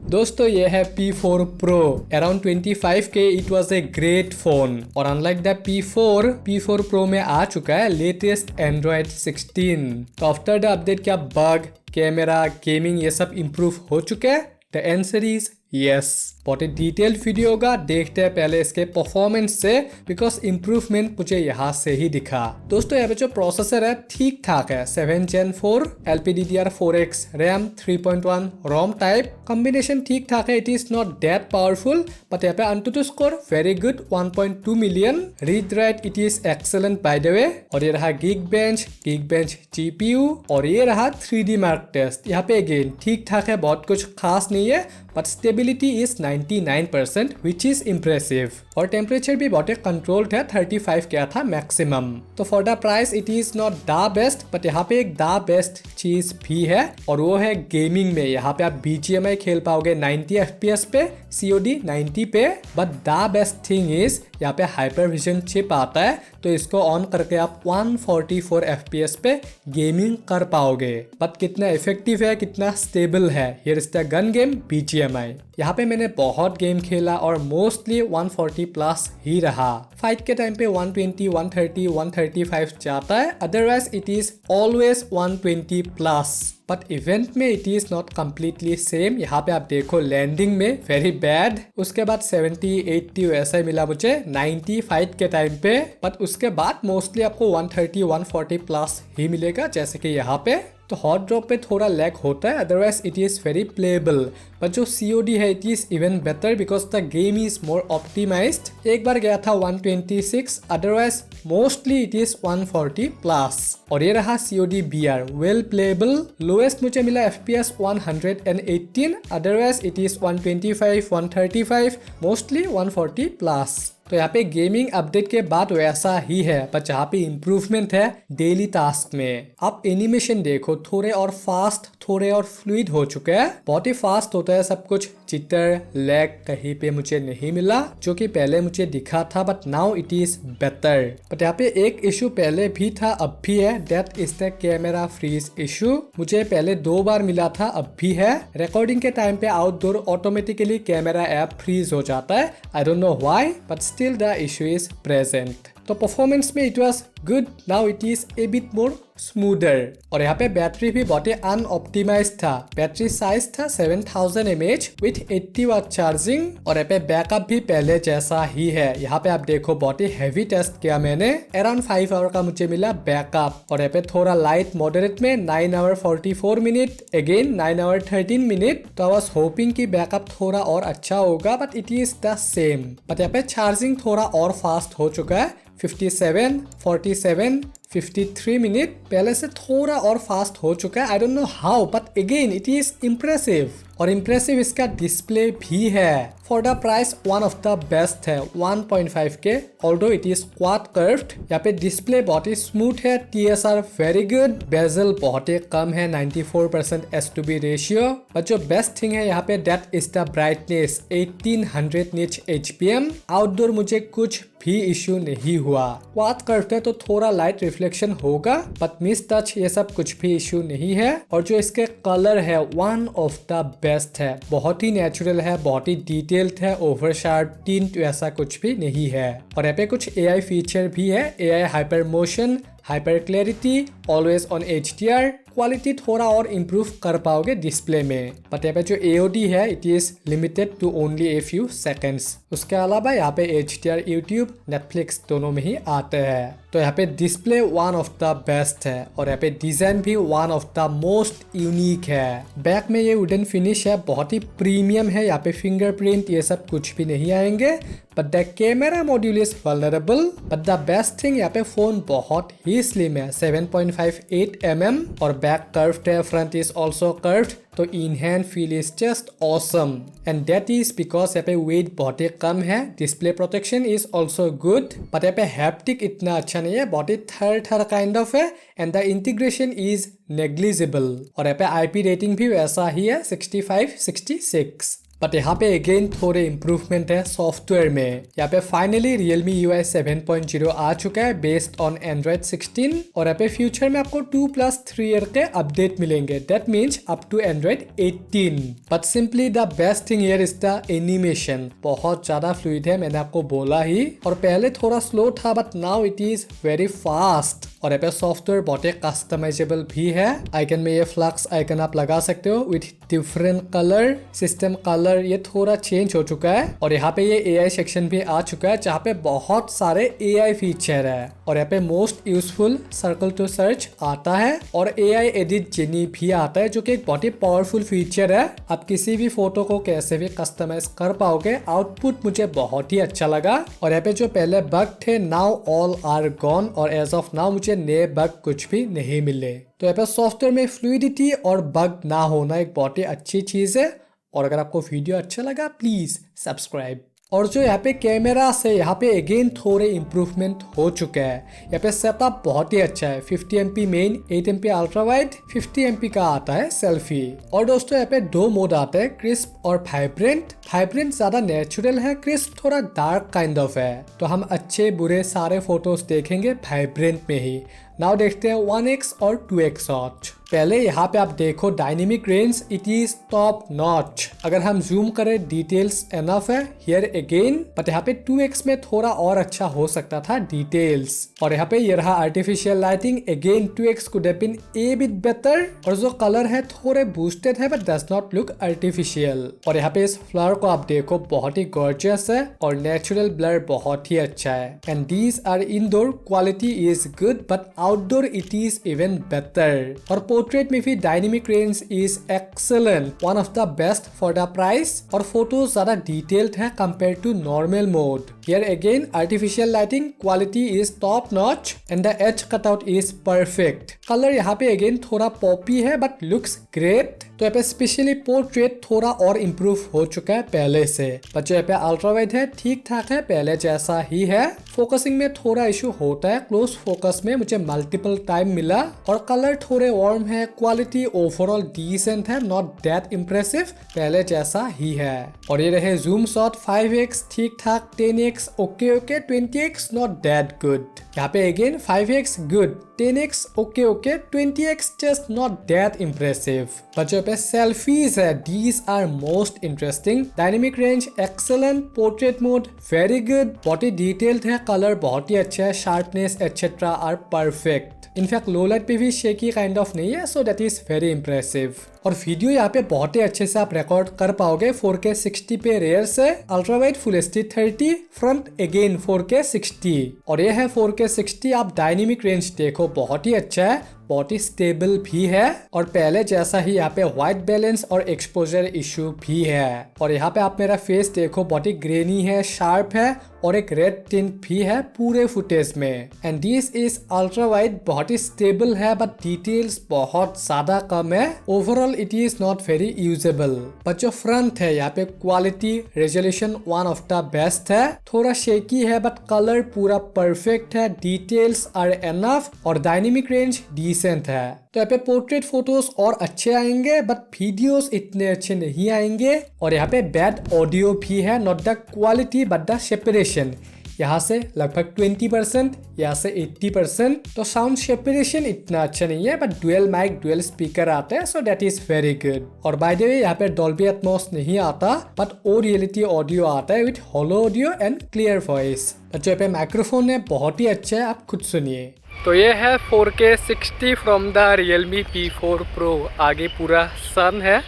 दोस्तों ये है P4 Pro around 25K। It was a great phone और अनलाइक द P4 Pro में आ चुका है लेटेस्ट Android 16। तो आफ्टर द अपडेट क्या बग, कैमरा, गेमिंग ये सब इम्प्रूव हो चुका है? The answer is yes. बहुत ही डिटेल्ड वीडियो होगा, देखते हैं पहले इसके परफॉर्मेंस से, बिकॉज इम्प्रूवमेंट मुझे यहाँ से ही दिखा। दोस्तों यहाँ पे जो प्रोसेसर है ठीक ठाक है, 7 Gen 4 LPDDR4X रैम 3.1 रोम टाइप कॉम्बिनेशन ठीक ठाक है। It is not that powerful but यहाँ पे AnTuTu score very good 1.2 million. Read write it is excellent bye the वे। और ये रहा Geekbench GPU और ये रहा 3D मार्क टेस्ट। यहाँ पे अगेन ठीक ठाक है, बहुत कुछ खास नहीं है but stability is 99% which is impressive। और टेम्परेचर भी बहुत कंट्रोल्ड है, 35 क्या था मैक्सिमम। तो for the price it is not the best but यहाँ पे एक द बेस्ट चीज भी है और वो है गेमिंग में। यहाँ पे आप BGMI खेल पाओगे 90 FPS पे, COD 90 पे। But the best thing is यहाँ पे हाइपर विजन चिप आता है, तो इसको ऑन करके आप 144 FPS पे गेमिंग कर पाओगे। बट कितना इफेक्टिव है, कितना स्टेबल है, here is the gun game BGMI। यहाँ पे मैंने बहुत गेम खेला और मोस्टली 140 प्लस ही रहा। फाइट के टाइम पे 120, 130, 135 जाता है, otherwise it is always 120 plus. But event में it is not completely same. यहाँ पे आप देखो लैंडिंग में वेरी बैड, उसके बाद 70, 80 वैसा ही मिला मुझे 90 फाइट के टाइम पे। बट उसके बाद मोस्टली आपको 130, 140 प्लस ही मिलेगा, जैसे कि यहाँ पे। तो हॉट ड्रॉप पे थोड़ा लैग होता है, otherwise it is very playable. But जो COD है it is even better because the game is more optimised. एक बार गया था 126, otherwise mostly it is 140 plus. और ये रहा COD BR, well playable. Lowest मुझे मिला FPS 118, otherwise it is 125, 135, mostly 140 plus. तो यहाँ पे गेमिंग अपडेट के बाद वैसा ही है, पर जहाँ पे इम्प्रूवमेंट है डेली टास्क में। आप एनिमेशन देखो, थोड़े और फास्ट, थोड़े और फ्लूइड हो चुके हैं। बहुत ही फास्ट होता है सब कुछ, जिटर लैग कहीं पे मुझे नहीं मिला, जो कि पहले मुझे दिखा था, but now it is better. But यहाँ पे एक इशू पहले भी था, अब भी है, that is the camera freeze issue. मुझे पहले 2 बार मिला था, अब भी है। रिकॉर्डिंग के टाइम पे outdoor automatically camera app freeze हो जाता है, I don't know why but still the issue is present। तो परफॉर्मेंस में it was good, now it is a bit more smoother। और यहाँ पे बैटरी भी बहुत ही अनऑप्टिमाइज था। बैटरी साइज था 7000 mAh विथ 80 वाट चार्जिंग। और यहाँ पे बैकअप भी पहले जैसा ही है। यहाँ पे आप देखो बहुत ही हैवी टेस्ट किया मैंने, अराउंड 5 आवर का मुझे मिला बैकअप। और यहाँ पे थोड़ा लाइट मॉडरेट में 9 hour 44 minute, again 9 hour 13 minute. तो आई वाज होपिंग कि बैकअप थोड़ा और अच्छा होगा but it is the same. But यहाँ पे चार्जिंग थोड़ा और फास्ट हो चुका है, 57, 47, 53 मिनट पहले से थोड़ा और फास्ट हो चुका है। I don't know how but again it is impressive. और इम्प्रेसिव इसका डिस्प्ले भी है। For the price one of the best है, 1.5K, although it is quad curved. यहाँ पे डिस्प्ले बहुत ही स्मूथ है, TSR वेरी गुड, बेजल बहुत ही कम है, 94% S/B रेशियो। बट जो बेस्ट थिंग है यहाँ पे दैट इज द ब्राइटनेस, 1800 निच HPM। आउटडोर मुझे कुछ भी इश्यू नहीं हुआ। क्वाड कर्व्ड है तो थोड़ा लाइट रिफ्लेक्शन होगा बट मिस टच ये सब कुछ भी इश्यू नहीं है। और जो इसके कलर है वन ऑफ द बेस्ट है, बहुत ही नेचुरल है, बहुत ही डिटेल्ड है, ओवर शार्प टिंट ऐसा कुछ भी नहीं है। और यहाँ पे कुछ AI फीचर भी है, AI hyper motion, hyper clarity, always on HDR। Quality थोड़ा और इम्प्रूव कर पाओगे डिस्प्ले में। बट यहाँ पे जो AOD है it is limited to only a few seconds. उसके अलावा यहाँ पे HDR, YouTube, Netflix दोनों में ही आते हैं। तो यहाँ पे display one of the best है और यहाँ पे डिजाइन भी one of the most unique है। बैक में ये वुडन फिनिश है, बहुत ही प्रीमियम है। यहाँ पे फिंगरप्रिंट ये सब कुछ भी नहीं आएंगे। But the camera module is vulnerable. But the best thing यहाँ पे फोन बहुत ही स्लिम है, 7.58 mm और बैक कर्व्ड है, फ्रंट इज ऑल्सो कर्व्ड। तो in hand feel is just awesome and that is because यहाँ पे वेट बहुत ही कम है। Display protection is also good but यहाँ पे हैप्टिक इतना अच्छा नहीं है, बहुत ही थर काइंड ऑफ है and the integration is negligible. और यहाँ पे IP रेटिंग भी वैसा ही है, 65, 66। बट यहाँ पे अगेन थोड़े इम्प्रूवमेंट है सॉफ्टवेयर में। यहाँ पे फाइनली Realme UI 7.0 आ चुका है बेस्ड ऑन Android 16 और यहाँ पे फ्यूचर में आपको 2+3 ईयर के अपडेट मिलेंगे, that means up to Android 18। But simply the best thing here is the animation, बहुत ज्यादा फ्लूइड है, मैंने आपको बोला ही। और पहले थोड़ा स्लो था but now it is very fast. और यहाँ पे सॉफ्टवेयर बहुत कस्टमाइजेबल भी है। आइकन में ये फ्लक्स आइकन आप लगा सकते हो with different colour, system colour ये थोड़ा चेंज हो चुका है। और यहाँ पे ये AI सेक्शन भी आ चुका है जहाँ पे बहुत सारे AI फीचर है। और यहाँ पे most useful circle to search आता है और AI एडिट जेनी भी आता है जो कि एक बहुत ही पावरफुल फीचर है। आप किसी भी फोटो को कैसे भी कस्टमाइज कर पाओगे। आउटपुट मुझे बहुत ही अच्छा लगा। और यहाँ पे जो पहले बग थे नाउ ऑल आर गॉन और एज ऑफ नाउ मुझे नए बग कुछ भी नहीं मिले। तो यहाँ पे सॉफ्टवेयर में फ्लूइडिटी और बग ना होना एक बहुत ही अच्छी चीज है। और अगर आपको वीडियो अच्छा लगा प्लीज सब्सक्राइब। और जो यहाँ पे कैमरा से यहाँ पे अगेन थोड़े इम्प्रूवमेंट हो चुका है। यहाँ पे सेटअप बहुत ही अच्छा है, 50 MP main, 8 MP ultra wide, 50 MP का आता है सेल्फी। और दोस्तों यहाँ पे 2 मोड आते हैं, क्रिस्प और वाइब्रेंट। वाइब्रेंट ज्यादा नेचुरल है, क्रिस्प थोड़ा डार्क काइंड ऑफ है। तो हम अच्छे बुरे सारे फोटोज देखेंगे वाइब्रेंट में ही। नाउ देखते हैं 1x और 2x शॉट। पहले यहाँ पे आप देखो dynamic range it is top notch. अगर हम जूम करें डिटेल्स एनफ है हियर अगेन, बट यहाँ पे 2x में थोड़ा और अच्छा हो सकता था डिटेल्स। और यहाँ पे ये रहा artificial lighting, again 2x could have been a bit better. और जो कलर है थोड़े बूस्टेड है but does not look artificial. और यहाँ पे इस फ्लावर को आप देखो बहुत ही गॉर्जियस है और नेचुरल ब्लर बहुत ही अच्छा है। And these are indoor, quality is good but outdoor it is even better. और पोर्ट्रेट में भी dynamic range is excellent, one of the best for the price. और फोटोज ज्यादा डिटेल्ड है compare to normal mode. Here again artificial lighting, quality is top notch and the edge cutout is perfect. Colour यहाँ पे again थोड़ा Poppy है but looks great. तो यहाँ पे स्पेशली पोर्ट्रेट थोड़ा और इम्प्रूव हो चुका है पहले से। पर जो यहाँ पे अल्ट्रा वाइड है ठीक ठाक है, पहले जैसा ही है। फोकसिंग में थोड़ा इशू होता है, क्लोज फोकस में मुझे मल्टीपल टाइम मिला। और कलर थोड़े वार्म है, क्वालिटी ओवरऑल डिसेंट है, नॉट दैट इम्प्रेसिव, पहले जैसा ही है। और ये रहे जूम शॉट, 5x ठीक ठाक, 10x okay okay, 20x not that good. यहाँ पे again 5x good, 10x okay okay, 20x just not that impressive. बच्चों पे सेल्फीज है, these are most interesting. Dynamic range excellent, portrait mode very good, बहुत ही detailed है, colour बहुत ही अच्छा है, sharpness etcetera are perfect. In fact low light पे भी शेकी काइंड ऑफ नहीं है, so that is very impressive. और वीडियो यहाँ पे बहुत ही अच्छे से आप रिकॉर्ड कर पाओगे 4K 60 पे रेयर से, ultra wide full HD 30, front again 4K 60। और ये है 4K 60। आप डायनेमिक रेंज देखो बहुत ही अच्छा है, बहुत ही स्टेबल भी है। और पहले जैसा ही यहाँ पे व्हाइट बैलेंस और एक्सपोजर इशू भी है। और यहाँ पे आप मेरा फेस देखो बहुत ही ग्रेनी है, शार्प है और एक रेड टिंट भी है पूरे फुटेज में। And this is ultra wide, बहुत ही स्टेबल है बट डिटेल्स बहुत ज्यादा कम है। Overall it is not very usable. But जो फ्रंट है यहाँ पे quality resolution one of the best है, थोड़ा शेकी है बट कलर पूरा परफेक्ट है, डिटेल्स आर एनफ और डायनेमिक रेंज डिसेंट है। तो यहाँ पे पोर्ट्रेट फोटोज और अच्छे आएंगे बट वीडियोस इतने अच्छे नहीं आएंगे। और यहाँ पे बैड ऑडियो भी है, not the quality but the separation. यहाँ से लगभग 20%, यहाँ से 80%। तो साउंड सेपरेशन इतना अच्छा नहीं है but dual mic dual speaker आते हैं, so that is very good. और बाय द वे यहाँ पे डॉल्बी एटमॉस नहीं आता बट ओ रियलिटी ऑडियो आता है with hollow audio and clear voice. जो यहाँ पे माइक्रोफोन है बहुत ही अच्छा है, आप खुद सुनिए। तो ये है 4K 60 from the Realme P4 Pro। आगे पूरा सन है,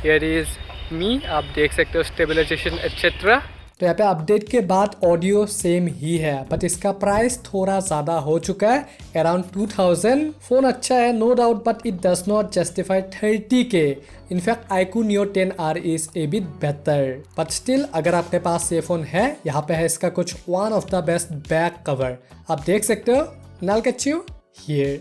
हियर इज मी, आप देख सकते हो स्टेबलाइजेशन एक्सेट्रा। तो यहाँ पे अपडेट के बाद ऑडियो सेम ही है बट इसका प्राइस थोड़ा ज़्यादा हो चुका है, अराउंड 2000। फोन अच्छा है no doubt but it does not justify 30K। In fact iQOO Neo 10R is a bit better but still अगर आपके पास ये फोन है, यहाँ पे है इसका कुछ one of the best back cover, आप देख सकते हो। I'll catch you here.